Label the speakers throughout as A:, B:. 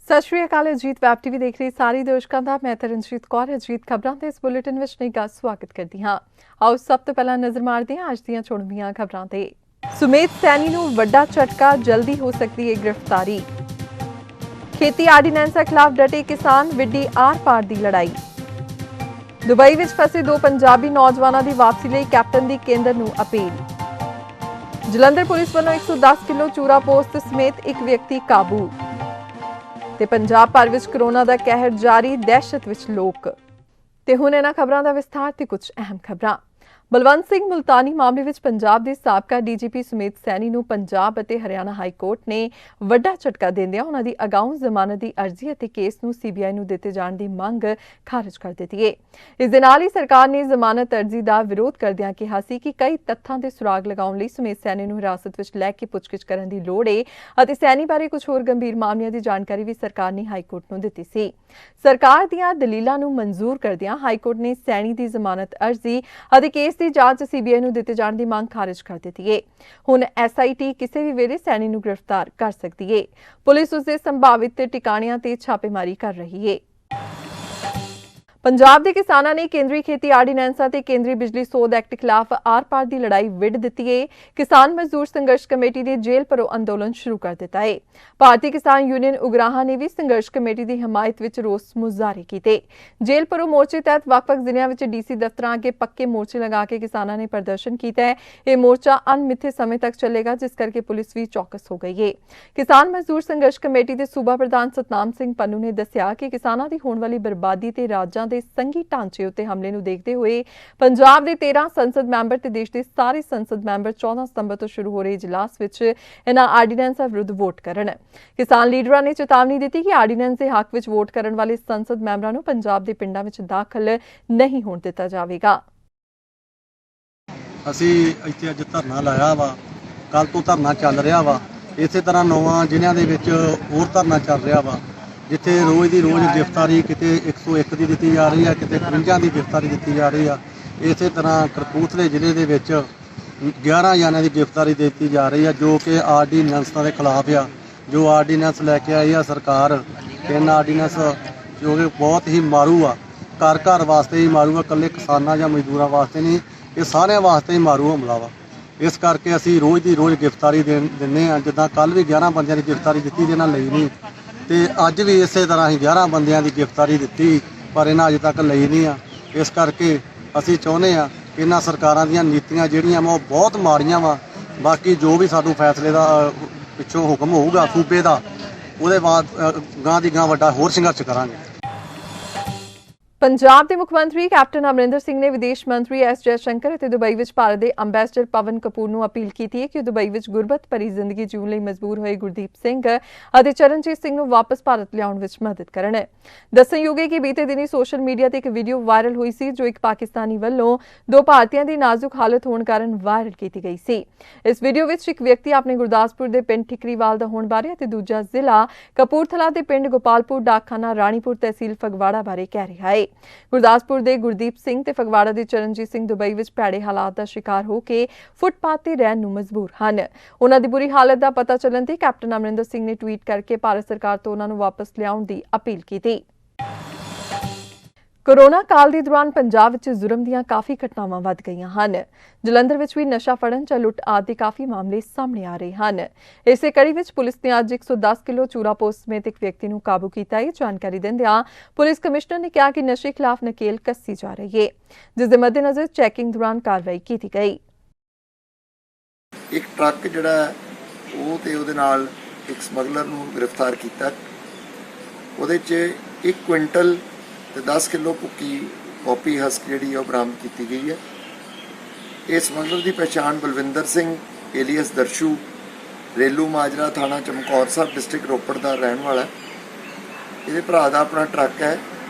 A: सत श्री अकाल। Ajit web TV देख रही सारी दर्शकों का मैं तरनजीत कौर अजीत खबरों के इस बुलेटिन में निघा स्वागत करती हाँ। आओ सब तो पहला नजर मारते हैं अज दी चुणवीं खबरों ते। सुमेध सैनी नूं वड्डा झटका, जल्दी हो सकती है गिरफ्तारी। खेती आर्डीनेंसा खिलाफ डटे किसान, विड्डी आर पार की लड़ाई। दुबई में फसे दो पंजाबी नौजवानों की वापसी लिए कैप्टन की केंद्र नूं अपील। जलंधर पुलिस वालों 110 किलो चूरा पोस्त समेत एक व्यक्ति काबू। ते पंजाब भर विच कोरोना का कहर जारी, दहशत विच लोग। ते हुण इन्हां खबरां दा विस्तार ते कुछ अहम खबरां। बलवंत सिंह मुल्तानी मामले विच पंजाब के साबका डीजीपी सुमेध सैनी नूं पंजाब अते हरियाणा हाई कोर्ट ने वड्डा झटका देंदिआं उन्हां दी अगाऊं जमानत की अर्जी अते केस नूं सीबीआई नूं दित्ते जाण दी मंग खारिज कर दित्ती है। इस दे नाल ही सरकार ने जमानत अर्जी का विरोध करदिआं कहा सी कि कई तत्थां ते सुराग लगाउण लई सुमेध सैनी नूं हिरासत विच लै के पुछगिछ करन दी लोड़ है अते सैनी बारे कुछ होर गंभीर मामलिਆਂ की जानकारी भी सरकार ने हाई कोर्ट नूं दित्ती सी। सरकार दीआं दलीलां नूं मंजूर करदिआं हाई कोर्ट ने सैनी की जमानत अर्जी अते केस की जांच सीबीआई नूं दित्ते जाण दी मांग खारिज कर दित्ती है। हुण एसआईटी किसी भी वेले सैनी नूं गिरफ्तार कर सकती है। पुलिस उसके संभावित ठिकाणिਆਂ ते छापेमारी कर रही है। पंजाब के किसानों ने केंद्रीय खेती आर्डीनेंसा ते केंद्रीय बिजली सोध एक्ट खिलाफ आर पार की लड़ाई विड़ दी है। किसान मजदूर संघर्ष कमेटी ने जेल भरो अंदोलन शुरू कर दिता है। भारतीय किसान यूनियन उगराहा ने भी संघर्ष कमेटी की हिमायत में रोस मुजाहरे किए। जेल भरो मोर्चे तहत वक्-वक् जिलों में डीसी दफ्तर अगे पक्के मोर्चे लगा के किसानों ने प्रदर्शन किया है। यह मोर्चा अनमिथे समय तक चलेगा, जिस करके पुलिस भी चौकस हो गई है। किसान मजदूर संघर्ष कमेटी के सूबा प्रधान सतनाम सिंह पन्नू ने दस्सिया कि किसानों की होने वाली बर्बादी ते राज्यां दे संघी ढांचे उत्ते हमले नूं देखते हुए पंजाब के 13 संसद मैंबर ते देश के सारे संसद मैंबर 14 सितंबर तो शुरू हो रहे इजलास विच इन्हां आर्डीनेंसा विरुद्ध वोट करन। किसान लीडरां ने चेतावनी दी कि आर्डीनेंस के हक विच वोट करन वाले संसद मैंबरां नूं पंजाब के पिंडां विच दाखल नहीं होण दित्ता जावेगा।
B: असीं इत्थे अज धरना लाया वा, कल तो धरना चल रहा वा। इसे तरह 9 जिल੍ਹਿਆਂ ਦੇ ਵਿੱਚ ਹੋਰ धरना चल रहा वा, जिथे रोज़ की रोज़ गिरफ्तारी किते 101 की दी जा रही है, किते 52 की गिरफ्तारी दी जा रही है। इस तरह कपूरथले जिले के 11 जणिਆਂ की गिरफ्तारी दी जा रही है, जो कि आर्डीनेंस के खिलाफ आ। जो आर्डीनेंस लैके आई है सरकार, 3 आर्डीनेंस जो कि बहुत ही मारू आ, घर घर वास्ते ही मारू आ, कल्ले किसानां या मजदूरों वास्ते नहीं, ये सारे वास्ते ही मारू हमला वा। इस करके असी रोज़ की रोज़ गिरफ्तारी देने जिदा कल भी 11 बंदियां की गिरफ्तारी दी, जिन्हां लई नहीं, तो अज भी इस तरह ही 11 बंदियां की गिरफ्तारी दी, पर इन्हां अजे तक लई नहीं आ। इस करके असी चाहुंदे आ कि इन्हां सरकारां दीयां नीतियां जिहड़ियां वा बहुत माड़ियां वा। बाकी जो भी सानूं फैसले का पिछों हुक्म होऊगा सूबे का, उहदे बाद गांह दी गांह वड्डा होर संघर्ष करांगे।
A: पंजाब के मुख्यमंत्री कैप्टन अमरिंदर सिंह ने विदेश मंत्री एस जयशंकर और दुबई में भारत के अंबैसडर पवन कपूर को अपील की है कि दुबई में गुरबत भरी जिंदगी जीवन लिए मजबूर हुए गुरदीप सिंह और चरणजीत सिंह को वापस भारत लियाउण विच मदद करन। दस्सणयोग है कि बीते दिनी सोशल मीडिया से एक वीडियो वायरल हुई सी, जो एक पाकिस्तानी वालों 2 भारतीयों की नाजुक हालत होने कारण वायरल की गई सी। इस वीडियो में एक व्यक्ति अपने गुरदासपुर के पिंड ठिकरीवाल का होने बारे और दूजा जिला कपूरथला के पिंड गोपालपुर डाकखाना राणीपुर तहसील फगवाड़ा बारे कह रहा है। गुरदासपुर के गुरदीप सिंह ते फगवाड़ा के चरणजीत सिंह दुबई में भैड़े हालात का शिकार होकर फुटपाथ पर रहन नूं मजबूर हैं। उन्हां दी बुरी हालत का पता चलन ते कैप्टन अमरिंदर सिंह ने ट्वीट करके भारत सरकार तो उन्हां नूं वापस लियाउण दी अपील की। कोरोना काल के दौरान पंजाब विच जुर्म दीआं काफ़ी घटनावां वध गईआं हन। जलंधर विच भी नशा फड़न जां लुट आदि काफ़ी मामले सामने आ रहे हैं। इसे कड़ी विच पुलिस ने अज 110 किलो चूरा पोस्त समेत एक व्यक्ति को काबू किया है। जानकारी दिंदिआं पुलिस कमिश्नर ने कहा कि नशे खिलाफ नकेल कसी जा रही है, जिसके मद्देनज़र चैकिंग दौरान कार्रवाई की गई।
C: एक ट्रक जिहड़ा वो ते उहदे नाल एक समगलर नूं गिरफ्तार किया, उहदे च 1 क्विंटल 10 किलो भुक्की कॉपी हस्क जी बरामद की गई है। इस समगलर की पहचान बलविंदर सिंह एलियस दर्शू रेलू माजरा थाना चमकौर साहब डिस्ट्रिक्ट रोपड़ का रहने वाला है। ये भरा का अपना ट्रक है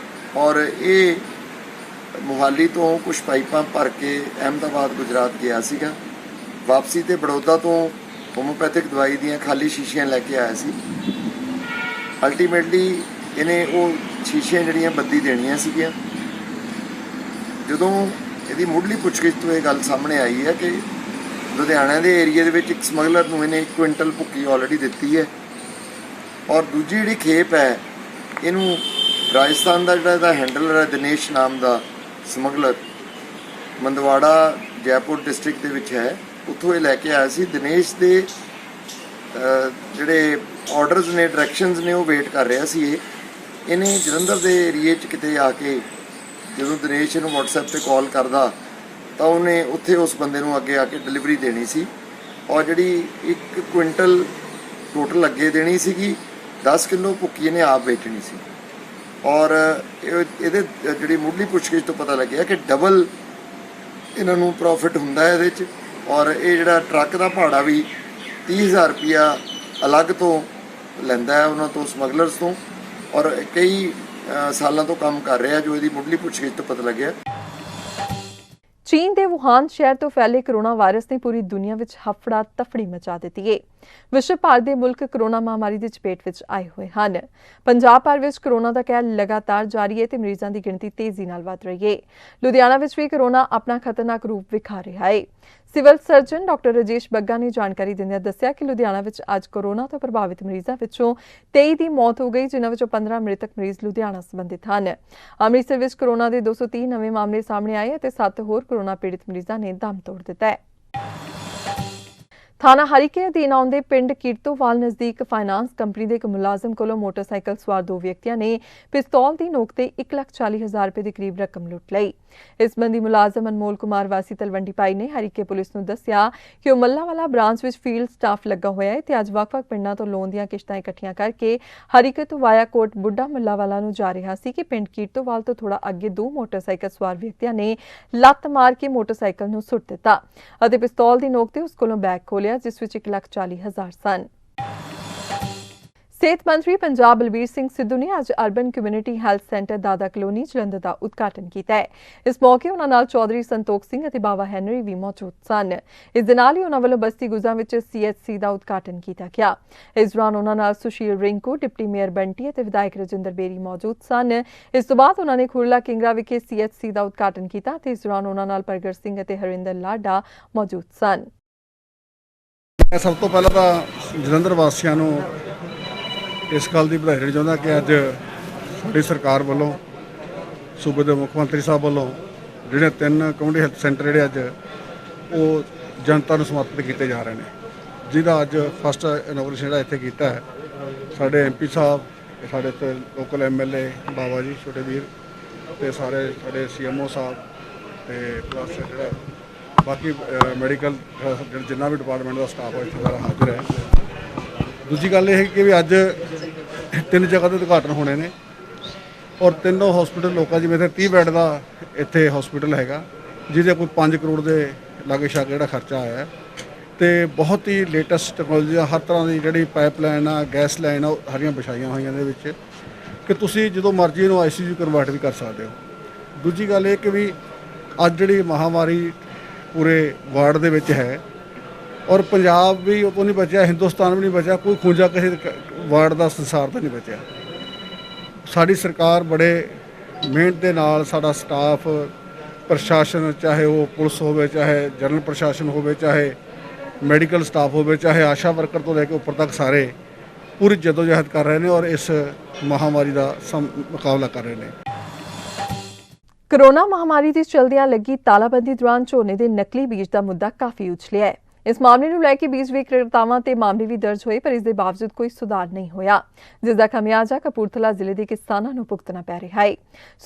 C: और ये मोहाली तो कुछ पाइपां भर के अहमदाबाद गुजरात गया सीगा। वापसी ते बड़ौदा तो होम्योपैथिक दवाई दी खाली शीशियां लैके आया सी। अल्टीमेटली इन्हें वो शीशियां जड़ियां बद्दी देनियां सीगियां। जदों ਇਹਦੀ ਮੁੱਢਲੀ ਪੁੱਛਗਿੱਛ ਤੋਂ ਇਹ ਗੱਲ ਸਾਹਮਣੇ ਆਈ ਹੈ ਕਿ ਲੁਧਿਆਣਾ ਦੇ ਏਰੀਆ ਦੇ ਵਿੱਚ ਇੱਕ ਸਮਗਲਰ ਨੂੰ ਇਹਨੇ 1 ਕੁਇੰਟਲ ਭੁੱਕੀ ਆਲਰੇਡੀ ਦਿੱਤੀ ਹੈ ਔਰ ਦੂਜੀ ਜਿਹੜੀ ਖੇਪ ਹੈ ਇਹਨੂੰ ਰਾਜਸਥਾਨ ਦਾ ਜਿਹੜਾ ਇਹਦਾ ਹੈਂਡਲਰ ਹੈ ਦਿਨੇਸ਼ ਨਾਮ ਦਾ ਸਮਗਲਰ, ਮੰਦਵਾੜਾ ਜੈਪੁਰ ਡਿਸਟ੍ਰਿਕਟ ਦੇ ਵਿੱਚ ਹੈ, ਉੱਥੋਂ ਇਹ ਲੈ ਕੇ ਆਇਆ ਸੀ। ਦਿਨੇਸ਼ ਦੇ ਜਿਹੜੇ ਆਰਡਰਸ ਨੇ, ਡਾਇਰੈਕਸ਼ਨਸ ਨੇ, ਉਹ ਵੇਟ ਕਰ ਰਿਹਾ ਸੀ। ਇਹਨੇ ਜਲੰਧਰ ਦੇ ਏਰੀਏ 'ਚ ਕਿਤੇ ਆ ਕੇ ਜਦੋਂ ਦਿਨੇਸ਼ ਨੂੰ WhatsApp ਤੇ ਕਾਲ ਕਰਦਾ ਤਾਂ ਉਹਨੇ ਉੱਥੇ ਉਸ ਬੰਦੇ ਨੂੰ ਅੱਗੇ ਆ ਕੇ ਡਿਲੀਵਰੀ ਦੇਣੀ ਸੀ, ਔਰ ਜਿਹੜੀ 1 ਕੁਇੰਟਲ ਟੋਟਲ ਅੱਗੇ ਦੇਣੀ ਸੀਗੀ, 10 ਕਿਲੋ ਭੁੱਕੀ ਇਹਨੇ ਆਪ ਵੇਚਣੀ ਸੀ। ਔਰ ਇਹਦੇ ਜਿਹੜੀ ਮੁੱਢਲੀ ਪੁੱਛਗਿੱਛ ਤੋਂ ਪਤਾ ਲੱਗਿਆ ਕਿ ਡਬਲ ਇਹਨਾਂ ਨੂੰ ਪ੍ਰੋਫਿਟ ਹੁੰਦਾ ਹੈ ਇਹਦੇ 'ਚ। ਔਰ ਇਹ ਜਿਹੜਾ ਟਰੱਕ ਦਾ ਭਾੜਾ ਵੀ 30,000 ਰੁਪਇਆ ਅਲੱਗ ਤੋਂ ਲੈਂਦਾ ਹੈ ਉਹਨਾਂ ਤੋਂ, ਸਮਗਲਰਸ ਤੋਂ, ਔਰ ਕਈ ਸਾਲਾਂ ਤੋਂ ਕੰਮ ਕਰ ਰਿਹਾ, ਜੋ ਇਹਦੀ ਮੁੱਢਲੀ ਪੁੱਛਗਿੱਛ ਤੋਂ ਪਤਾ ਲੱਗਿਆ।
A: ਚੀਨ ਦੇ ਵੁਹਾਨ ਸ਼ਹਿਰ ਤੋਂ ਫੈਲੇ ਕੋਰੋਨਾ ਵਾਇਰਸ ਨੇ ਪੂਰੀ ਦੁਨੀਆ ਵਿੱਚ ਹਫੜਾ ਤਫੜੀ ਮਚਾ ਦਿੱਤੀ ਹੈ। ਵਿਸ਼ਵ ਭਰ ਦੇ ਮੁਲਕ ਕੋਰੋਨਾ ਮਹਾਮਾਰੀ ਦੀ ਚਪੇਟ ਵਿੱਚ ਆਏ ਹੋਏ ਹਨ। ਪੰਜਾਬ ਭਰ ਵਿੱਚ ਕੋਰੋਨਾ ਦਾ ਕਹਿਰ ਲਗਾਤਾਰ ਜਾਰੀ ਹੈ ਤੇ ਮਰੀਜ਼ਾਂ ਦੀ ਗਿਣਤੀ ਤੇਜ਼ੀ ਨਾਲ ਵਧ ਰਹੀ ਹੈ। ਲੁਧਿਆਣਾ ਵਿੱਚ ਵੀ ਕੋਰੋਨਾ ਆਪਣਾ ਖਤਰਨਾਕ ਰੂਪ ਵਿਖਾ ਰਿਹਾ ਹੈ। Civil surgeon doctor Rajesh Bagga ਨੇ ਜਾਣਕਾਰੀ ਦਿੰਦਿਆਂ ਦੱਸਿਆ ਕਿ ਲੁਧਿਆਣਾ ਵਿੱਚ ਅੱਜ ਕੋਰੋਨਾ ਤੋਂ ਪ੍ਰਭਾਵਿਤ ਮਰੀਜ਼ਾਂ ਵਿੱਚੋਂ 23 ਦੀ ਮੌਤ ਹੋ ਗਈ, ਜਿਨ੍ਹਾਂ ਵਿੱਚੋਂ 15 ਮ੍ਰਿਤਕ ਮਰੀਜ਼ ਲੁਧਿਆਣਾ ਸੰਬੰਧਿਤ ਹਨ। ਅੰਮ੍ਰਿਤਸਰ ਵਿੱਚ ਕੋਰੋਨਾ ਦੇ 230 ਨਵੇਂ ਮਾਮਲੇ ਸਾਹਮਣੇ ਆਏ ਅਤੇ 7 ਹੋਰ ਕੋਰੋਨਾ ਪੀੜਿਤ ਮਰੀਜ਼ਾਂ ਨੇ ਦਮ ਤੋੜ ਦਿੱਤਾ ਹੈ। ਥਾਣਾ ਹਰੀਕੇ ਅਧੀਨ ਆਉਂਦੇ ਪਿੰਡ ਕੀਰਤੋਵਾਲ ਨਜ਼ਦੀਕ ਫਾਈਨਾਂਸ ਕੰਪਨੀ ਦੇ ਇੱਕ ਮੁਲਾਜ਼ਮ ਕੋਲੋਂ ਮੋਟਰਸਾਈਕਲ ਸਵਾਰ 2 ਵਿਅਕਤੀਆਂ ਨੇ ਪਿਸਤੌਲ ਦੀ ਨੋਕ ਤੇ 1,40,000 ਰੁਪਏ ਦੇ ਕਰੀਬ ਰਕਮ ਲੁੱਟ ਲਈ। ਇਸ ਸੰਬੰਧੀ ਮੁਲਾਜ਼ਮ ਅਨਮੋਲ ਕੁਮਾਰ ਵਾਸੀ ਤਲਵੰਡੀ ਪਾਈ ਨੇ ਹਰੀਕੇ ਪੁਲਿਸ ਨੂੰ ਦੱਸਿਆ ਕਿ ਉਹ ਮੱਲਾਵਾਲਾ ਬ੍ਰਾਂਚ ਵਿੱਚ ਫੀਲਡ ਸਟਾਫ ਲੱਗਾ ਹੋਇਆ ਹੈ ਤੇ ਅੱਜ ਵੱਖ-ਵੱਖ ਪਿੰਡਾਂ ਤੋਂ ਲੋਨ ਦੀਆਂ ਕਿਸ਼ਤਾਂ ਇਕੱਠੀਆਂ ਕਰਕੇ ਹਰੀਕੇ ਤੋਂ ਵਾਇਆ ਕੋਟ ਬੁੱਢਾ ਮੱਲਾਵਾਲਾ ਨੂੰ ਜਾ ਰਿਹਾ ਸੀ ਕਿ ਪਿੰਡ ਕੀਰਤੋਵਾਲ ਤੋਂ ਥੋੜਾ ਅੱਗੇ 2 ਮੋਟਰਸਾਈਕਲ ਸਵਾਰ ਵਿਅਕਤੀਆਂ ਨੇ ਲੱਤ ਮਾਰ ਕੇ ਮੋਟਰਸਾਈਕਲ ਨੂੰ ਸੁੱਟ ਦਿੱਤਾ ਅਤੇ ਪਿਸਤੌਲ ਦੀ ਨੋਕ ਤੇ ਉਸ ਕੋਲੋਂ ਬੈਗ ਖੋਲਿਆ, ਜਿਸ ਵਿੱਚ 1,40,000 ਸਨ। ਸਿਹਤ ਮੰਤਰੀ ਪੰਜਾਬ ਬਲਬੀਰ ਸਿੰਘ ਸਿੱਧੂ ਨੇ ਅੱਜ ਅਰਬਨ ਕਮਿਊਨਿਟੀ ਹੈਲਥ ਸੈਂਟਰ ਦਾਦਾ ਕਲੋਨੀ ਜਲੰਧਰ ਦਾ ਉਦਘਾਟਨ ਕੀਤਾ ਹੈ। ਇਸ ਮੌਕੇ ਉਹਨਾਂ ਨਾਲ ਚੌਧਰੀ ਸੰਤੋਖ ਸਿੰਘ ਅਤੇ ਬਾਬਾ ਹੈਨਰੀ ਵੀ ਮੌਜੂਦ ਸਨ। ਇਸ ਦੇ ਨਾਲ ਹੀ ਉਹਨਾਂ ਵੱਲੋਂ ਬਸਤੀ ਗੁੱਜਾ ਵਿੱਚ CHC ਦਾ ਉਦਘਾਟਨ ਕੀਤਾ ਗਿਆ। ਇਸ ਦੌਰਾਨ ਉਹਨਾਂ ਨਾਲ ਸੁਸ਼ੀਲ ਰਿੰਕੂ, ਡਿਪਟੀ ਮੇਅਰ ਬੰਟੀ ਅਤੇ ਵਿਧਾਇਕ ਰਜਿੰਦਰ ਬੇਰੀ ਮੌਜੂਦ ਸਨ। ਇਸ ਤੋਂ ਬਾਅਦ ਉਹਨਾਂ ਨੇ ਖੁਰਲਾ ਕਿੰਗਰਾ ਵਿਖੇ CHC ਦਾ ਉਦਘਾਟਨ ਕੀਤਾ ਤੇ ਇਸ ਦੌਰਾਨ ਉਹਨਾਂ ਨਾਲ ਪ੍ਰਗਟ ਸਿੰਘ ਅਤੇ ਹਰਿੰਦਰ ਲਾਡਾ ਮੌਜੂਦ ਸਨ।
D: ਸਭ ਤੋਂ ਪਹਿਲਾਂ ਤਾਂ ਜਲੰਧਰ ਵਾਸੀਆਂ ਨੂੰ ਇਸ ਗੱਲ ਦੀ ਵਧਾਈ ਦੇਣੀ ਚਾਹੁੰਦਾ ਕਿ ਅੱਜ ਸਾਡੀ ਸਰਕਾਰ ਵੱਲੋਂ, ਸੂਬੇ ਦੇ ਮੁੱਖ ਮੰਤਰੀ ਸਾਹਿਬ ਵੱਲੋਂ ਜਿਹੜੇ 3 ਕਮਿਊਨਿਟੀ ਹੈਲਥ ਸੈਂਟਰ ਜਿਹੜੇ ਅੱਜ ਉਹ ਜਨਤਾ ਨੂੰ ਸਮਰਪਿਤ ਕੀਤੇ ਜਾ ਰਹੇ ਨੇ, ਜਿਹਦਾ ਅੱਜ ਫਸਟ ਇਨੋਗ੍ਰੇਸ਼ਨ ਜਿਹੜਾ ਇੱਥੇ ਕੀਤਾ ਹੈ ਸਾਡੇ MP ਸਾਹਿਬ, ਸਾਡੇ ਇੱਥੇ ਲੋਕਲ MLA ਬਾਬਾ ਜੀ ਛੋਟੇ ਵੀਰ ਅਤੇ ਸਾਰੇ ਸਾਡੇ CMO ਸਾਹਿਬ ਅਤੇ ਪਲੱਸ ਜਿਹੜਾ ਬਾਕੀ ਮੈਡੀਕਲ ਜਿੰਨਾ ਵੀ ਡਿਪਾਰਟਮੈਂਟ ਦਾ ਸਟਾਫ ਹੈ ਇੱਥੇ ਸਾਰਾ ਹਾਜ਼ਰ ਹੈ। ਦੂਜੀ ਗੱਲ ਇਹ ਹੈ ਕਿ ਵੀ ਅੱਜ 3 ਜਗ੍ਹਾ 'ਤੇ ਉਦਘਾਟਨ ਹੋਣੇ ਨੇ ਔਰ 3 ਹਸਪੀਟਲ ਲੋਕਾਂ, ਜਿਵੇਂ ਇੱਥੇ 30 ਬੈੱਡ ਦਾ ਇੱਥੇ ਹਸਪੀਟਲ ਹੈਗਾ ਜਿਹਦੇ ਕੋਈ 5 ਕਰੋੜ ਦੇ ਲਾਗੇ ਛਾਗੇ ਜਿਹੜਾ ਖਰਚਾ ਆਇਆ ਅਤੇ ਬਹੁਤ ਹੀ ਲੇਟੈਸਟ ਟੈਕਨੋਲੋਜੀ ਦਾ ਹਰ ਤਰ੍ਹਾਂ ਦੀ ਜਿਹੜੀ ਪਾਈਪਲਾਈਨ ਆ, ਗੈਸ ਲਾਈਨ ਆ, ਉਹ ਸਾਰੀਆਂ ਵਿਛਾਈਆਂ ਹੋਈਆਂ ਇਹਦੇ ਵਿੱਚ ਕਿ ਤੁਸੀਂ ਜਦੋਂ ਮਰਜ਼ੀ ਇਹਨੂੰ ICU ਕਨਵਰਟ ਵੀ ਕਰ ਸਕਦੇ ਹੋ। ਦੂਜੀ ਗੱਲ ਇਹ ਕਿ ਵੀ ਅੱਜ ਜਿਹੜੀ ਮਹਾਂਮਾਰੀ ਪੂਰੇ ਵਰਲਡ ਦੇ ਵਿੱਚ ਹੈ ਔਰ ਪੰਜਾਬ ਵੀ ਉਹ ਤੋਂ ਨਹੀਂ ਬਚਿਆ, ਹਿੰਦੁਸਤਾਨ ਵੀ ਨਹੀਂ ਬਚਿਆ, ਕੋਈ ਖੂੰਜਾ ਕਿਸੇ ਵਰਲਡ ਦਾ ਸੰਸਾਰ ਤੋਂ ਨਹੀਂ ਬਚਿਆ। ਸਾਡੀ ਸਰਕਾਰ ਬੜੇ ਮਿਹਨਤ ਦੇ ਨਾਲ, ਸਾਡਾ ਸਟਾਫ, ਪ੍ਰਸ਼ਾਸਨ, ਚਾਹੇ ਉਹ ਪੁਲਿਸ ਹੋਵੇ, ਚਾਹੇ ਜਨਰਲ ਪ੍ਰਸ਼ਾਸਨ ਹੋਵੇ, ਚਾਹੇ ਮੈਡੀਕਲ ਸਟਾਫ ਹੋਵੇ, ਚਾਹੇ ਆਸ਼ਾ ਵਰਕਰ ਤੋਂ ਲੈ ਕੇ ਉੱਪਰ ਤੱਕ ਸਾਰੇ ਪੂਰੀ ਜਦੋਜਹਿਦ ਕਰ ਰਹੇ ਨੇ ਔਰ ਇਸ ਮਹਾਂਮਾਰੀ ਦਾ ਮੁਕਾਬਲਾ ਕਰ ਰਹੇ ਨੇ।
A: ਕੋਰੋਨਾ ਮਹਾਮਾਰੀ ਦੇ ਚਲਦਿਆਂ ਲੱਗੀ ਤਾਲਾਬੰਦੀ ਦੌਰਾਨ ਝੋਨੇ ਦੇ ਨਕਲੀ ਬੀਜ ਦਾ ਮੁੱਦਾ ਕਾਫੀ ਉਛਲਿਆ ਹੈ। ਇਸ ਮਾਮਲੇ ਨੂੰ ਲੈ ਕੇ ਬੀਜ ਵਿਕਰੇਤਾਵਾਂ ਤੇ ਮਾਮਲੇ ਵੀ ਦਰਜ ਹੋਏ, ਪਰ ਇਸ ਦੇ ਬਾਵਜੂਦ ਕੋਈ ਸੁਧਾਰ ਨਹੀਂ ਹੋਇਆ, ਜਿਸ ਦਾ ਖਮਿਆਜ਼ਾ ਕਪੂਰਥਲਾ ਜ਼ਿਲ੍ਹੇ ਦੇ ਕਿਸਾਨਾਂ ਨੂੰ ਭੁਗਤਣਾ ਪੈ ਰਿਹਾ ਹੈ।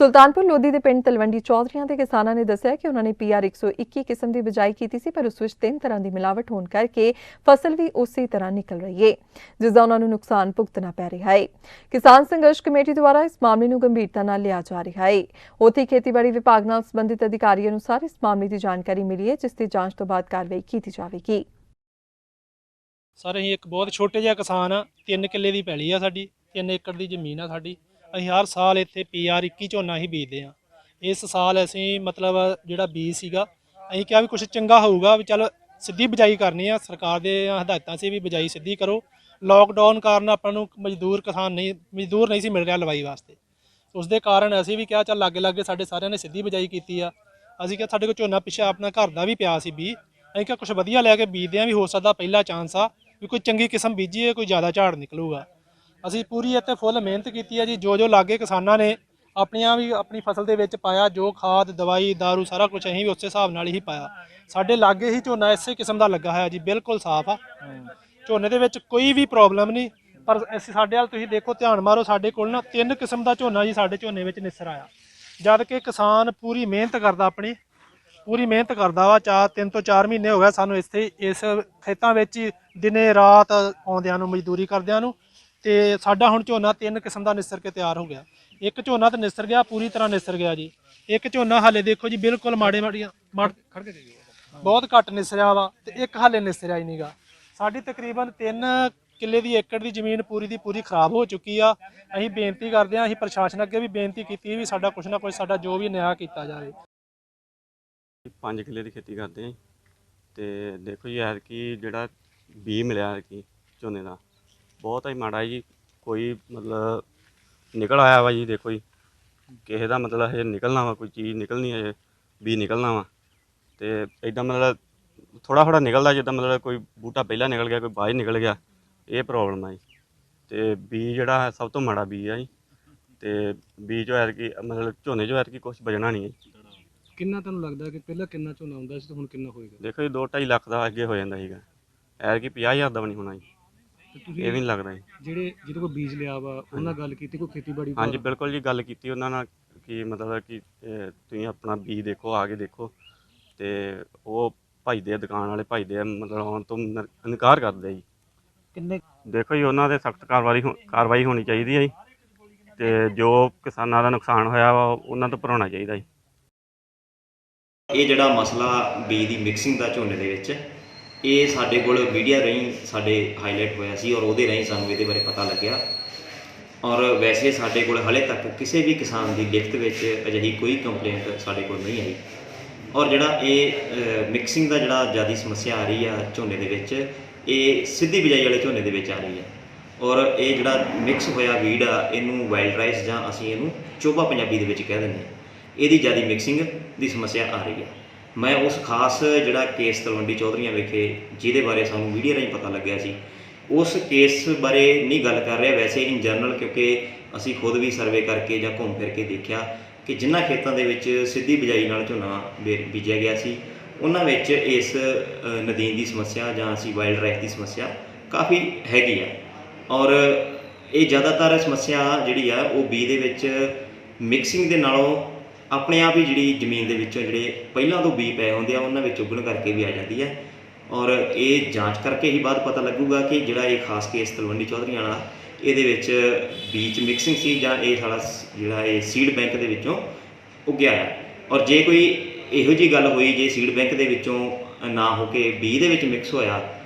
A: ਸੁਲਤਾਨਪੁਰ ਲੋਧੀ ਦੇ ਪਿੰਡ ਤਲਵੰਡੀ ਚੌਧਰੀਆਂ ਦੇ ਕਿਸਾਨਾਂ ਨੇ ਦੱਸਿਆ ਕਿ ਉਹਨਾਂ ਨੇ PR 121 ਕਿਸਮ ਦੀ ਬਿਜਾਈ ਕੀਤੀ ਸੀ, ਪਰ ਉਸ ਵਿੱਚ 3 ਤਰ੍ਹਾਂ ਦੀ ਮਿਲਾਵਟ ਹੋਣ ਕਰਕੇ ਫਸਲ ਵੀ ਉਸੇ ਤਰ੍ਹਾਂ ਨਿਕਲ ਰਹੀ ਹੈ, ਜਿਸ ਦਾ ਉਹਨਾਂ ਨੂੰ ਨੁਕਸਾਨ ਭੁਗਤਣਾ ਪੈ ਰਿਹਾ ਹੈ। ਕਿਸਾਨ ਸੰਘਰਸ਼ ਕਮੇਟੀ ਦੁਆਰਾ ਇਸ ਮਾਮਲੇ ਨੂੰ ਗੰਭੀਰਤਾ ਨਾਲ ਲਿਆ ਜਾ ਰਿਹਾ ਹੈ। ਉੱਥੇ ਖੇਤੀਬਾੜੀ ਵਿਭਾਗ ਨਾਲ ਸੰਬੰਧਿਤ ਅਧਿਕਾਰੀ ਅਨੁਸਾਰ ਇਸ ਮਾਮਲੇ ਦੀ ਜਾਣਕਾਰੀ ਮਿਲੀ ਹੈ, ਜਿਸ ਦੀ ਜਾਂਚ ਤੋਂ ਬਾਅਦ ਕਾਰਵਾਈ ਕੀਤੀ ਜਾਵੇਗੀ।
E: ਸਰ ਅਸੀਂ ਇੱਕ ਬਹੁਤ ਛੋਟੇ ਜਿਹਾ ਕਿਸਾਨ ਆ, 3 ਕਿੱਲੇ ਦੀ ਪੈਲੀ ਆ ਸਾਡੀ, 3 ਏਕੜ ਦੀ ਜ਼ਮੀਨ ਆ ਸਾਡੀ। ਅਸੀਂ ਹਰ ਸਾਲ ਇੱਥੇ PR 21 ਝੋਨਾ ਹੀ ਬੀਜਦੇ ਆ। ਇਸ ਸਾਲ ਅਸੀਂ ਮਤਲਬ ਜਿਹੜਾ ਬੀਜ ਸੀਗਾ ਅਸੀਂ ਕਿਹਾ ਵੀ ਕੁਝ ਚੰਗਾ ਹੋਊਗਾ, ਵੀ ਚੱਲ ਸਿੱਧੀ ਬਿਜਾਈ ਕਰਨੀ ਆ। ਸਰਕਾਰ ਦੇ ਹਦਾਇਤਾਂ ਸੀ ਵੀ ਬਿਜਾਈ ਸਿੱਧੀ ਕਰੋ। ਲੋਕਡਾਊਨ ਕਾਰਨ ਆਪਾਂ ਨੂੰ ਮਜ਼ਦੂਰ ਨਹੀਂ ਸੀ ਮਿਲ ਰਿਹਾ ਲਵਾਈ ਵਾਸਤੇ। ਉਸ ਦੇ ਕਾਰਨ ਅਸੀਂ ਵੀ ਕਿਹਾ ਚੱਲ ਲਾਗੇ ਸਾਡੇ ਸਾਰਿਆਂ ਨੇ ਸਿੱਧੀ ਬਿਜਾਈ ਕੀਤੀ ਆ। ਅਸੀਂ ਕਿਹਾ ਸਾਡੇ ਕੋਲ ਝੋਨਾ ਪਿੱਛੇ ਆਪਣਾ ਘਰ ਦਾ ਵੀ ਪਿਆ ਸੀ ਵੀ, ਅਸੀਂ ਕਿਹਾ ਕੁਝ ਵਧੀਆ ਲੈ ਕੇ ਬੀਜਦੇ ਆ, ਵੀ ਹੋ ਸਕਦਾ ਪਹਿਲਾ ਚਾਂਸ ਆ ਵੀ ਕੋਈ ਚੰਗੀ ਕਿਸਮ ਬੀਜੀਏ, ਕੋਈ ਜ਼ਿਆਦਾ ਝਾੜ ਨਿਕਲੂਗਾ। ਅਸੀਂ ਪੂਰੀ ਇੱਥੇ ਫੁੱਲ ਮਿਹਨਤ ਕੀਤੀ ਹੈ ਜੀ। ਜੋ ਲਾਗੇ ਕਿਸਾਨਾਂ ਨੇ ਆਪਣੀ ਫਸਲ ਦੇ ਵਿੱਚ ਪਾਇਆ, ਜੋ ਖਾਦ ਦਵਾਈ ਦਾਰੂ ਸਾਰਾ ਕੁਝ ਅਸੀਂ ਵੀ ਉਸੇ ਹਿਸਾਬ ਨਾਲ ਹੀ ਪਾਇਆ। ਸਾਡੇ ਲਾਗੇ ਹੀ ਝੋਨਾ ਇਸੇ ਕਿਸਮ ਦਾ ਲੱਗਾ ਹੋਇਆ ਜੀ, ਬਿਲਕੁਲ ਸਾਫ਼ ਆ। ਝੋਨੇ ਦੇ ਵਿੱਚ ਕੋਈ ਵੀ ਪ੍ਰੋਬਲਮ ਨਹੀਂ। ਪਰ ਅਸੀਂ ਸਾਡੇ ਵੱਲ ਤੁਸੀਂ ਦੇਖੋ, ਧਿਆਨ ਮਾਰੋ, ਸਾਡੇ ਕੋਲ ਨਾ 3 ਕਿਸਮ ਦਾ ਝੋਨਾ ਜੀ ਸਾਡੇ ਝੋਨੇ ਵਿੱਚ ਨਿਸਰ ਆਇਆ। ਜਦ ਕਿ ਕਿਸਾਨ ਪੂਰੀ ਮਿਹਨਤ ਕਰਦਾ, ਪੂਰੀ ਮਿਹਨਤ ਕਰਦਾ ਵਾ। 3 ਤੋਂ 4 ਮਹੀਨੇ ਹੋ ਗਏ ਸਾਨੂੰ ਇਸ ਖੇਤਾਂ ਵਿੱਚ ਹੀ ਦਿਨੇ ਰਾਤ ਆਉਂਦਿਆਂ ਨੂੰ, ਮਜ਼ਦੂਰੀ ਕਰਦਿਆਂ ਨੂੰ। ਤੇ ਸਾਡਾ ਹੁਣ ਝੋਨਾ 3 ਕਿਸਮ ਦਾ ਨਿਸਰ ਕੇ ਤਿਆਰ ਹੋ ਗਿਆ। ਇੱਕ ਝੋਨਾ ਤਾਂ ਨਿਸਰ ਗਿਆ, ਪੂਰੀ ਤਰ੍ਹਾਂ ਨਿਸਰ ਗਿਆ ਜੀ। ਇੱਕ ਝੋਨਾ ਹਾਲੇ ਦੇਖੋ ਜੀ ਬਿਲਕੁਲ ਖੜ ਕੇ ਬਹੁਤ ਘੱਟ ਨਿਸਰਿਆ ਵਾ, ਤੇ ਇੱਕ ਹਾਲੇ ਨਿਸਰਿਆ ਹੀ ਨਹੀਂਗਾ। ਸਾਡੀ ਤਕਰੀਬਨ 3 ਕਿੱਲੇ ਦੀ ਏਕੜ ਦੀ ਜ਼ਮੀਨ ਪੂਰੀ ਦੀ ਪੂਰੀ ਖਰਾਬ ਹੋ ਚੁੱਕੀ ਆ। ਅਸੀਂ ਬੇਨਤੀ ਕਰਦੇ ਹਾਂ, ਅਸੀਂ ਪ੍ਰਸ਼ਾਸਨ ਅੱਗੇ ਵੀ ਬੇਨਤੀ ਕੀਤੀ ਵੀ ਸਾਡਾ ਕੁਛ ਨਾ ਕੁਛ, ਸਾਡਾ ਜੋ ਵੀ ਨਿਆਂ ਕੀਤਾ ਜਾਵੇ।
F: 5 ਕਿੱਲੇ ਦੀ ਖੇਤੀ ਕਰਦੇ ਹਾਂ ਤੇ ਦੇਖੋ ਜੀ ਐਤਕੀ ਜਿਹੜਾ ਬੀਜ ਮਿਲਿਆ ਐਤਕੀ ਝੋਨੇ ਦਾ ਬਹੁਤ ਹੀ ਮਾੜਾ ਜੀ। ਕੋਈ ਮਤਲਬ ਨਿਕਲ ਆਇਆ ਵਾ ਜੀ, ਦੇਖੋ ਜੀ ਕਿਸੇ ਦਾ ਮਤਲਬ ਹਜੇ ਨਿਕਲਣਾ ਵਾ, ਕੋਈ ਚੀਜ਼ ਨਿਕਲਣੀ ਹਜੇ, ਬੀਜ ਨਿਕਲਣਾ ਵਾ। ਤੇ ਇੱਦਾਂ ਮਤਲਬ ਥੋੜ੍ਹਾ ਨਿਕਲਦਾ, ਜਿੱਦਾਂ ਮਤਲਬ ਕੋਈ ਬੂਟਾ ਪਹਿਲਾਂ ਨਿਕਲ ਗਿਆ, ਕੋਈ ਬਾਅਦ ਨਿਕਲ ਗਿਆ, ਇਹ ਪ੍ਰੋਬਲਮ ਆ ਜੀ। ਤੇ ਬੀਜ ਜਿਹੜਾ ਸਭ ਤੋਂ ਮਾੜਾ ਬੀਜ ਆ ਜੀ। ਤੇ ਬੀਜ ਜੋ ਐਤਕੀ ਮਤਲਬ ਝੋਨੇ ਜੋ ਐਤਕੀ ਕੁਛ ਬਚਣਾ ਨਹੀਂ ਹੈ।
G: ਕਿੰਨਾ ਤੁਹਾਨੂੰ ਲੱਗਦਾ ਕਿ ਪਹਿਲਾਂ ਕਿੰਨਾ ਝੋਨਾ ਹੁੰਦਾ ਸੀ ਤੇ ਹੁਣ ਕਿੰਨਾ ਹੋਏਗਾ?
F: ਦੇਖੋ ਜੀ 2-2.5 ਲੱਖ ਦਾ ਅੱਗੇ ਹੋ ਜਾਂਦਾ ਸੀਗਾ, ਐਤਕੀ 50,000 ਦਾ ਵੀ ਨਹੀਂ ਹੋਣਾ ਜੀ।
G: ਤੇ ਤੁਸੀਂ
F: ਇਹ ਵੀ ਨਹੀਂ ਲੱਗਦਾ ਜੀ।
G: ਜਿਹਦੇ ਕੋਲ ਬੀਜ ਲਿਆ ਵਾ ਉਹਨਾਂ ਨਾਲ ਗੱਲ ਕੀਤੀ, ਕੋਈ ਖੇਤੀਬਾੜੀ
F: ਹਾਂਜੀ ਬਿਲਕੁਲ ਜੀ, ਗੱਲ ਕੀਤੀ ਉਹਨਾਂ ਨਾਲ ਕਿ ਮਤਲਬ ਕਿ ਤੁਸੀਂ ਆਪਣਾ ਬੀਜ ਦੇਖੋ, ਆ ਕੇ ਦੇਖੋ। ਤੇ ਉਹ ਭਜਦੇ ਆ, ਦੁਕਾਨ ਵਾਲੇ ਭਜਦੇ ਆ, ਮਤਲਬ ਆਉਣ ਤੋਂ ਇਨਕਾਰ ਕਰਦੇ ਜੀ।
G: ਕਿੰਨੇ
F: ਦੇਖੋ ਜੀ ਉਹਨਾਂ 'ਤੇ ਸਖਤ ਕਾਰਵਾਈ ਹੋਣੀ ਚਾਹੀਦੀ ਹੈ ਜੀ। ਤੇ ਜੋ ਕਿਸਾਨਾਂ ਦਾ ਨੁਕਸਾਨ ਹੋਇਆ ਵਾ ਉਹਨਾਂ ਤੋਂ ਭਰਾਉਣਾ ਚਾਹੀਦਾ ਜੀ।
H: ਇਹ ਜਿਹੜਾ ਮਸਲਾ ਬੀਜ ਦੀ ਮਿਕਸਿੰਗ ਦਾ ਝੋਨੇ ਦੇ ਵਿੱਚ, ਇਹ ਸਾਡੇ ਕੋਲ ਮੀਡੀਆ ਰਾਹੀਂ ਸਾਡੇ ਹਾਈਲਾਈਟ ਹੋਇਆ ਸੀ ਔਰ ਉਹਦੇ ਰਾਹੀਂ ਸਾਨੂੰ ਇਹਦੇ ਬਾਰੇ ਪਤਾ ਲੱਗਿਆ। ਔਰ ਵੈਸੇ ਸਾਡੇ ਕੋਲ ਹਾਲੇ ਤੱਕ ਕਿਸੇ ਵੀ ਕਿਸਾਨ ਦੀ ਲਿਖਤ ਵਿੱਚ ਅਜਿਹੀ ਕੋਈ ਕੰਪਲੇਂਟ ਸਾਡੇ ਕੋਲ ਨਹੀਂ ਆਈ। ਔਰ ਜਿਹੜਾ ਇਹ ਮਿਕਸਿੰਗ ਦਾ ਜਿਹੜਾ ਜ਼ਿਆਦਾ ਸਮੱਸਿਆ ਆ ਰਹੀ ਆ ਝੋਨੇ ਦੇ ਵਿੱਚ, ਇਹ ਸਿੱਧੀ ਬਿਜਾਈ ਵਾਲੇ ਝੋਨੇ ਦੇ ਵਿੱਚ ਆ ਰਹੀ ਹੈ। ਔਰ ਇਹ ਜਿਹੜਾ ਮਿਕਸ ਹੋਇਆ ਵੀਡ ਆ, ਇਹਨੂੰ ਵਾਈਲਡ ਰਾਈਸ ਜਾਂ ਅਸੀਂ ਇਹਨੂੰ ਚੋਬਾ ਪੰਜਾਬੀ ਦੇ ਵਿੱਚ ਕਹਿ ਦਿੰਦੇ ਹਾਂ, ਇਹਦੀ ਜ਼ਿਆਦਾ ਮਿਕਸਿੰਗ ਦੀ ਸਮੱਸਿਆ ਆ ਰਹੀ ਹੈ। ਮੈਂ ਉਸ ਖਾਸ ਜਿਹੜਾ ਕੇਸ ਤਲਵੰਡੀ ਚੌਧਰੀਆਂ ਵਿਖੇ ਜਿਹਦੇ ਬਾਰੇ ਸਾਨੂੰ ਮੀਡੀਆ ਰਾਹੀਂ ਪਤਾ ਲੱਗਿਆ ਸੀ, ਉਸ ਕੇਸ ਬਾਰੇ ਨਹੀਂ ਗੱਲ ਕਰ ਰਿਹਾ, ਵੈਸੇ ਇਨ ਜਨਰਲ, ਕਿਉਂਕਿ ਅਸੀਂ ਖੁਦ ਵੀ ਸਰਵੇ ਕਰਕੇ ਜਾਂ ਘੁੰਮ ਫਿਰ ਕੇ ਦੇਖਿਆ ਕਿ ਜਿਨ੍ਹਾਂ ਖੇਤਾਂ ਦੇ ਵਿੱਚ ਸਿੱਧੀ ਬਿਜਾਈ ਨਾਲ ਝੋਨਾ ਬੀਜਿਆ ਗਿਆ ਸੀ, ਉਹਨਾਂ ਵਿੱਚ ਇਸ ਨਦੀਨ ਦੀ ਸਮੱਸਿਆ ਜਾਂ ਅਸੀਂ ਵਾਈਲਡ ਰਾਈਸ ਦੀ ਸਮੱਸਿਆ ਕਾਫੀ ਹੈਗੀ ਆ। ਔਰ ਇਹ ਜ਼ਿਆਦਾਤਰ ਸਮੱਸਿਆ ਜਿਹੜੀ ਆ ਉਹ ਬੀਜ ਦੇ ਵਿੱਚ ਮਿਕਸਿੰਗ ਦੇ ਨਾਲੋਂ ਆਪਣੇ ਆਪ ਹੀ ਜਿਹੜੀ ਜ਼ਮੀਨ ਦੇ ਵਿੱਚੋਂ ਜਿਹੜੇ ਪਹਿਲਾਂ ਤੋਂ ਬੀਜ ਪਏ ਹੁੰਦੇ ਆ ਉਹਨਾਂ ਵਿੱਚ ਉੱਗਣ ਕਰਕੇ ਵੀ ਆ ਜਾਂਦੀ ਹੈ। ਔਰ ਇਹ ਜਾਂਚ ਕਰਕੇ ਹੀ ਬਾਅਦ ਪਤਾ ਲੱਗੂਗਾ ਕਿ ਜਿਹੜਾ ਇਹ ਖਾਸ ਕੇਸ ਤਲਵੰਡੀ ਚੌਧਰੀਆਂ ਵਾਲਾ, ਇਹਦੇ ਵਿੱਚ ਬੀਜ ਮਿਕਸਿੰਗ ਸੀ ਜਾਂ ਇਹ ਸਾਡਾ ਜਿਹੜਾ ਇਹ ਸੀਡ ਬੈਂਕ ਦੇ ਵਿੱਚੋਂ ਉੱਗਿਆ ਹੈ। ਔਰ ਜੇ ਕੋਈ ਇਹੋ ਜਿਹੀ ਗੱਲ ਹੋਈ, ਜੇ ਸੀਡ ਬੈਂਕ ਦੇ ਵਿੱਚੋਂ ਨਾ ਹੋ ਕੇ ਬੀਜ ਦੇ ਵਿੱਚ ਮਿਕਸ ਹੋਇਆ,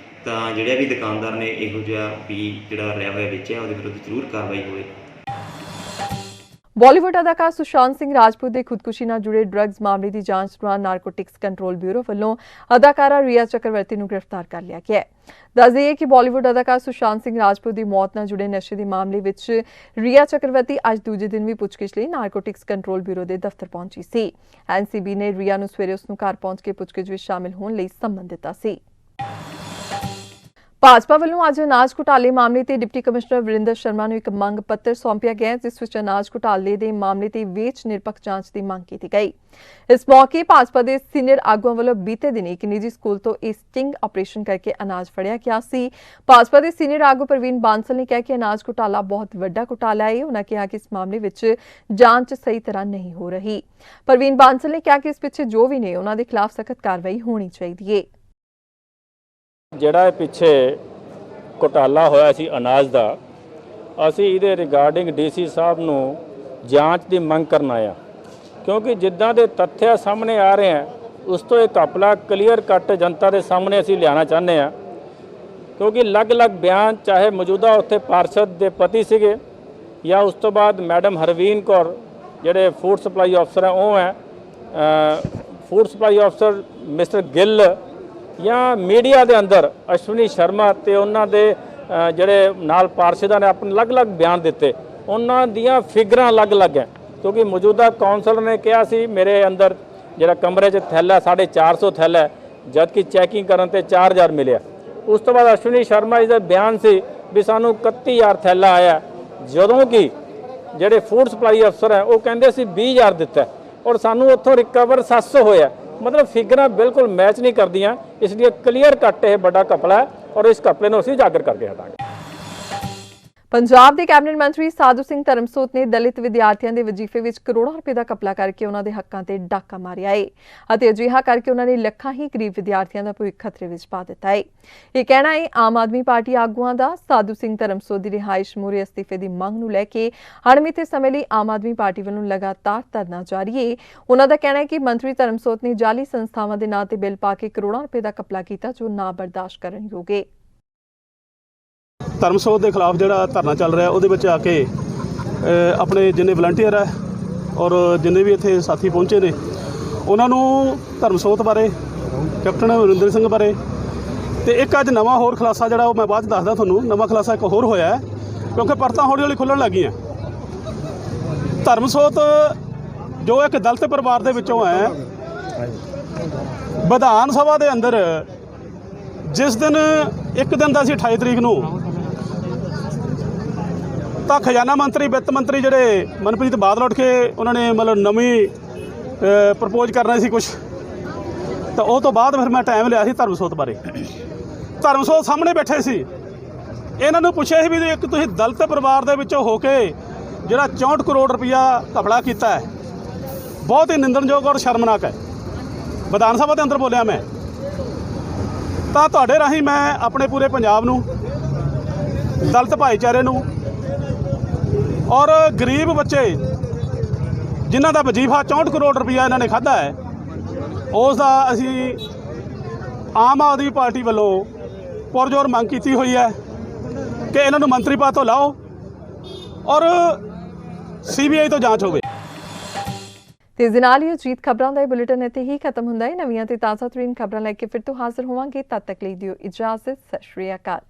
H: ਤਾਂ ਜਿਹੜੇ ਵੀ ਦੁਕਾਨਦਾਰ ਨੇ ਇਹੋ ਜਿਹਾ ਬੀਜ ਜਿਹੜਾ ਲਿਆ ਹੋਇਆ ਵੇਚਿਆ, ਉਹਦੇ ਵਿਰੁੱਧ ਜ਼ਰੂਰ ਕਾਰਵਾਈ ਹੋਵੇ।
A: ਬਾਲੀਵੁੱਡ ਅਦਾਕਾਰ ਸੁਸ਼ਾਂਤ ਸਿੰਘ ਰਾਜਪੂਤ ਦੇ ਖੁਦਕੁਸ਼ੀ ਨਾਲ ਜੁੜੇ ਡਰੱਗਸ ਮਾਮਲੇ ਦੀ ਜਾਂਚ ਦੌਰਾਨ ਨਾਰਕੋਟਿਕਸ ਕੰਟਰੋਲ ਬਿਊਰੋ ਵੱਲੋਂ ਅਦਾਕਾਰਾ ਰੀਆ ਚੱਕਰਵਰਤੀ ਨੂੰ ਗ੍ਰਿਫਤਾਰ ਕਰ ਲਿਆ ਗਿਆ ਹੈ। ਦੱਸ ਦਈਏ ਕਿ ਬਾਲੀਵੁੱਡ ਅਦਾਕਾਰ ਸੁਸ਼ਾਂਤ ਸਿੰਘ ਰਾਜਪੂਤ ਦੀ ਮੌਤ ਨਾਲ ਜੁੜੇ ਨਸ਼ੇ ਦੇ ਮਾਮਲੇ ਵਿੱਚ ਰੀਆ ਚੱਕਰਵਰਤੀ ਅੱਜ ਦੂਜੇ ਦਿਨ ਵੀ ਪੁੱਛਗਿੱਛ ਲਈ ਨਾਰਕੋਟਿਕਸ ਕੰਟਰੋਲ ਬਿਊਰੋ ਦੇ ਦਫ਼ਤਰ ਪਹੁੰਚੀ ਸੀ। ਐਨਸੀਬੀ ਨੇ ਰੀਆ ਨੂੰ ਸਵੇਰੇ ਉਸ ਨੂੰ ਘਰ ਪਹੁੰਚ ਕੇ ਪੁੱਛਗਿੱਛ ਵਿੱਚ ਸ਼ਾਮਿਲ ਹੋਣ ਲਈ ਸੰਮਨ ਦਿੱਤਾ ਸੀ। ਭਾਜਪਾ ਵੱਲੋਂ ਅੱਜ ਅਨਾਜ ਘੁਟਾਲੇ ਮਾਮਲੇ ਤੇ ਡਿਪਟੀ ਕਮਿਸ਼ਨਰ ਵਰਿੰਦਰ ਸ਼ਰਮਾ ਨੂੰ ਇੱਕ ਮੰਗ ਪੱਤਰ ਸੌਂਪਿਆ ਗਿਆ, ਜਿਸ ਵਿੱਚ ਅਨਾਜ ਘੁਟਾਲੇ ਦੇ ਮਾਮਲੇ ਤੇ ਵੇਚ ਨਿਰਪੱਖ ਜਾਂਚ ਦੀ ਮੰਗ ਕੀਤੀ ਗਈ। ਇਸ ਮੌਕੇ ਭਾਜਪਾ ਦੇ ਸੀਨੀਅਰ ਆਗੂਆਂ ਵੱਲੋਂ ਬੀਤੇ ਦਿਨ ਇੱਕ ਨਿੱਜੀ ਸਕੂਲ ਤੋਂ ਇਹ ਸਟਿੰਗ ਆਪਰੇਸ਼ਨ ਕਰਕੇ ਅਨਾਜ ਫੜਿਆ ਗਿਆ ਸੀ। ਭਾਜਪਾ ਦੇ ਸੀਨੀਅਰ ਆਗੂ ਪ੍ਰਵੀਨ ਬਾਂਸਲ ਨੇ ਕਿਹਾ ਕਿ ਅਨਾਜ ਘੁਟਾਲਾ ਬਹੁਤ ਵੱਡਾ ਘੁਟਾਲਾ ਹੈ। ਉਹਨਾਂ ਕਿਹਾ ਕਿ ਇਸ ਮਾਮਲੇ ਵਿੱਚ ਜਾਂਚ ਸਹੀ ਤਰ੍ਹਾਂ ਨਹੀਂ ਹੋ ਰਹੀ। ਪ੍ਰਵੀਨ ਬਾਂਸਲ ਨੇ ਕਿਹਾ ਕਿ ਇਸ ਪਿੱਛੇ ਜੋ ਵੀ ਨੇ ਉਹਨਾਂ ਦੇ ਖਿਲਾਫ ਸਖਤ ਕਾਰਵਾਈ ਹੋਣੀ ਚਾਹੀਦੀ ਹੈ।
I: ਜਿਹੜਾ ਪਿੱਛੇ ਘੁਟਾਲਾ ਹੋਇਆ ਸੀ ਅਨਾਜ ਦਾ, ਅਸੀਂ ਇਹਦੇ ਰਿਗਾਰਡਿੰਗ ਡੀਸੀ ਸਾਹਿਬ ਨੂੰ ਜਾਂਚ ਦੀ ਮੰਗ ਕਰਨ ਆਇਆ, ਕਿਉਂਕਿ ਜਿੱਦਾਂ ਦੇ ਤੱਥ ਸਾਹਮਣੇ ਆ ਰਹੇ ਹਨ ਉਸ ਤੋਂ ਇਹ ਘਪਲਾ ਕਲੀਅਰ ਕੱਟ ਜਨਤਾ ਦੇ ਸਾਹਮਣੇ ਅਸੀਂ ਲਿਆਉਣਾ ਚਾਹੁੰਦੇ ਹਾਂ। ਕਿਉਂਕਿ ਅਲੱਗ-ਅਲੱਗ ਬਿਆਨ, ਚਾਹੇ ਮੌਜੂਦਾ ਉੱਥੇ ਪਾਰਸ਼ਦ ਦੇ ਪਤੀ ਸੀਗੇ ਜਾਂ ਉਸ ਤੋਂ ਬਾਅਦ ਮੈਡਮ ਹਰਵੀਨ ਕੌਰ ਜਿਹੜੇ ਫੂਡ ਸਪਲਾਈ ਅਫਸਰ ਹੈ, ਉਹ ਹੈ ਫੂਡ ਸਪਲਾਈ ਅਫਸਰ ਮਿਸਟਰ ਗਿੱਲ, ਜਾਂ ਮੀਡੀਆ ਦੇ ਅੰਦਰ ਅਸ਼ਵਨੀ ਸ਼ਰਮਾ ਤੇ ਉਹਨਾਂ ਦੇ ਜਿਹੜੇ ਨਾਲ ਪਾਰਸ਼ਦਾਂ ਨੇ ਆਪਣੇ ਅਲੱਗ-ਅਲੱਗ ਬਿਆਨ ਦਿੱਤੇ। ਉਹਨਾਂ ਦੀਆਂ ਫਿਗਰਾਂ ਅਲੱਗ-ਅਲੱਗ ਹੈ, ਕਿਉਂਕਿ ਮੌਜੂਦਾ ਕਾਉਂਸਲਰ ਨੇ ਕਿਹਾ ਸੀ ਮੇਰੇ ਅੰਦਰ ਜਿਹੜਾ ਕਮਰੇ 'ਚ ਥੈਲਾ 450 ਥੈਲਾ, ਜਦ ਕਿ ਚੈਕਿੰਗ ਕਰਨ ਤੇ 4000 ਮਿਲਿਆ। ਉਸ ਤੋਂ ਬਾਅਦ ਅਸ਼ਵਨੀ ਸ਼ਰਮਾ ਜੀ ਦਾ ਬਿਆਨ ਸੀ ਵੀ ਸਾਨੂੰ 31000 ਥੈਲਾ ਆਇਆ, ਜਦੋਂ ਕਿ ਜਿਹੜੇ ਫੂਡ ਸਪਲਾਈ ਅਫਸਰ ਹੈ ਉਹ ਕਹਿੰਦੇ ਅਸੀਂ 20000 ਦਿੱਤਾ ਔਰ ਸਾਨੂੰ ਉੱਥੋਂ ਰਿਕਵਰ 700 ਹੋਇਆ। ਮਤਲਬ ਫਿਗਰਾਂ ਬਿਲਕੁਲ ਮੈਚ ਨਹੀਂ ਕਰਦੀਆਂ। ਇਸ ਲਈ ਕਲੀਅਰ ਕੱਟ ਇਹ ਵੱਡਾ ਘਪਲਾ ਹੈ ਔਰ ਇਸ ਘਪਲੇ ਨੂੰ ਅਸੀਂ ਉਜਾਗਰ ਕਰਕੇ ਹਟਾਂਗੇ।
A: ਪੰਜਾਬ ਦੇ ਕੈਬਨਿਟ ਮੰਤਰੀ ਸਾਧੂ ਸਿੰਘ ਧਰਮਸੋਤ ਨੇ ਦਲਿਤ ਵਿਦਿਆਰਥੀਆਂ ਦੇ ਵਜ਼ੀਫੇ ਵਿੱਚ ਕਰੋੜਾਂ ਰੁਪਏ ਦਾ ਘਪਲਾ ਕਰਕੇ ਉਹਨਾਂ ਦੇ ਹੱਕਾਂ ਤੇ ਡਾਕਾ ਮਾਰਿਆ ਹੈ ਅਤੇ ਅਜਿਹਾ ਕਰਕੇ ਉਹਨਾਂ ਨੇ ਲੱਖਾਂ ਹੀ ਗਰੀਬ ਵਿਦਿਆਰਥੀਆਂ ਦਾ ਭਵਿੱਖ ਖਤਰੇ ਵਿੱਚ ਪਾ ਦਿੱਤਾ ਹੈ। ਇਹ ਕਹਿਣਾ ਹੈ ਆਮ ਆਦਮੀ ਪਾਰਟੀ ਆਗੂਆਂ ਦਾ। ਸਾਧੂ ਸਿੰਘ ਧਰਮਸੋਤ ਦੀ ਰਿਹਾਇਸ਼ ਮੂਹਰੇ ਅਸਤੀਫੇ ਦੀ ਮੰਗ ਨੂੰ ਲੈ ਕੇ ਅਣਮਿੱਥੇ ਸਮੇਂ ਲਈ ਆਮ ਆਦਮੀ ਪਾਰਟੀ ਵੱਲੋਂ ਲਗਾਤਾਰ ਧਰਨਾ ਜਾਰੀ ਹੈ। ਉਹਨਾਂ ਦਾ ਕਹਿਣਾ ਹੈ ਕਿ ਮੰਤਰੀ ਧਰਮਸੋਤ ਨੇ ਜਾਲੀ ਸੰਸਥਾਵਾਂ ਦੇ ਨਾਂ ਤੇ ਬਿੱਲ ਪਾ ਕੇ ਕਰੋੜਾਂ ਰੁਪਏ ਦਾ ਘਪਲਾ ਕੀਤਾ, ਜੋ ਨਾ ਬਰਦਾਸ਼ਤ ਕਰਨ ਯੋਗ ਹੈ।
J: ਧਰਮਸੋਤ ਦੇ ਖਿਲਾਫ ਜਿਹੜਾ ਧਰਨਾ ਚੱਲ ਰਿਹਾ ਉਹਦੇ ਵਿੱਚ ਆ ਕੇ ਆਪਣੇ ਜਿੰਨੇ ਵਲੰਟੀਅਰ ਹੈ ਔਰ ਜਿੰਨੇ ਵੀ ਇੱਥੇ ਸਾਥੀ ਪਹੁੰਚੇ ਨੇ ਉਹਨਾਂ ਨੂੰ ਧਰਮਸੋਤ ਬਾਰੇ, ਕੈਪਟਨ ਅਮਰਿੰਦਰ ਸਿੰਘ ਬਾਰੇ ਤੇ ਇੱਕ ਅੱਜ ਨਵਾਂ ਹੋਰ ਖੁਲਾਸਾ ਜਿਹੜਾ ਉਹ ਮੈਂ ਬਾਅਦ 'ਚ ਦੱਸਦਾ ਤੁਹਾਨੂੰ। ਨਵਾਂ ਖੁਲਾਸਾ ਇੱਕ ਹੋਰ ਹੋਇਆ ਹੈ ਕਿਉਂਕਿ ਪਰਤਾਂ ਹੌਲੀ ਹੌਲੀ ਖੁੱਲ੍ਹਣ ਲੱਗੀਆਂ। ਧਰਮਸੋਤ ਜੋ ਇੱਕ ਦਲਿਤ ਪਰਿਵਾਰ ਦੇ ਵਿੱਚੋਂ ਹੈ, ਵਿਧਾਨ ਸਭਾ ਦੇ ਅੰਦਰ ਜਿਸ ਦਿਨ ਇੱਕ ਦਿਨ ਦਾ ਸੀ 28 ਤਰੀਕ ਨੂੰ ਤਾਂ ਖਜ਼ਾਨਾ ਮੰਤਰੀ, ਵਿੱਤ ਮੰਤਰੀ ਜਿਹੜੇ ਮਨਪ੍ਰੀਤ ਬਾਦਲ ਉੱਠ ਕੇ ਉਹਨਾਂ ਨੇ ਮਤਲਬ ਨਵੀਂ ਪ੍ਰਪੋਜ਼ ਕਰਨਾ ਸੀ ਕੁਛ, ਤਾਂ ਉਹ ਤੋਂ ਬਾਅਦ ਫਿਰ ਮੈਂ ਟਾਈਮ ਲਿਆ ਸੀ ਧਰਮਸੋਤ ਬਾਰੇ। ਧਰਮਸੋਤ ਸਾਹਮਣੇ ਬੈਠੇ ਸੀ, ਇਹਨਾਂ ਨੂੰ ਪੁੱਛਿਆ ਸੀ ਵੀ ਇੱਕ ਤੁਸੀਂ ਦਲਿਤ ਪਰਿਵਾਰ ਦੇ ਵਿੱਚੋਂ ਹੋ ਕੇ ਜਿਹੜਾ 64 ਕਰੋੜ ਰੁਪਈਆ ਘਪਲਾ ਕੀਤਾ ਹੈ, ਬਹੁਤ ਹੀ ਨਿੰਦਣਯੋਗ ਔਰ ਸ਼ਰਮਨਾਕ ਹੈ। ਵਿਧਾਨ ਸਭਾ ਦੇ ਅੰਦਰ ਬੋਲਿਆ ਮੈਂ। ਤਾਂ ਤੁਹਾਡੇ ਰਾਹੀਂ ਮੈਂ ਆਪਣੇ ਪੂਰੇ ਪੰਜਾਬ ਨੂੰ, ਦਲਿਤ ਭਾਈਚਾਰੇ ਨੂੰ ਔਰ ਗਰੀਬ ਬੱਚੇ ਜਿਨ੍ਹਾਂ ਦਾ ਵਜੀਫਾ 64 ਕਰੋੜ ਰੁਪਈਆ ਇਹਨਾਂ ਨੇ ਖਾਧਾ ਹੈ, ਉਸ ਦਾ ਅਸੀਂ ਆਮ ਆਦਮੀ ਪਾਰਟੀ ਵੱਲੋਂ ਪੁਰਜ਼ੋਰ ਮੰਗ ਕੀਤੀ ਹੋਈ ਹੈ ਕਿ ਇਹਨਾਂ ਨੂੰ ਮੰਤਰੀ ਪਦ ਤੋਂ ਲਾਓ ਔਰ CBI ਤੋਂ ਜਾਂਚ ਹੋਵੇ।
A: ਤੇ ਦੇ ਨਾਲ ਹੀ ਅਜੀਤ ਖਬਰਾਂ ਦਾ ਇਹ ਬੁਲੇਟਿਨ ਇੱਥੇ ਹੀ ਖਤਮ ਹੁੰਦਾ ਹੈ। ਨਵੀਆਂ ਤੇ ਤਾਜ਼ਾ ਤਰੀਨ ਖਬਰਾਂ ਲੈ ਕੇ ਫਿਰ ਤੋਂ ਹਾਜ਼ਰ ਹੋਵਾਂਗੇ। ਤਦ ਤੱਕ ਲਈ ਦਿਓ ਇਜਾਜ਼ਤ। ਸਤਿ ਸ਼੍ਰੀ ਅਕਾਲ।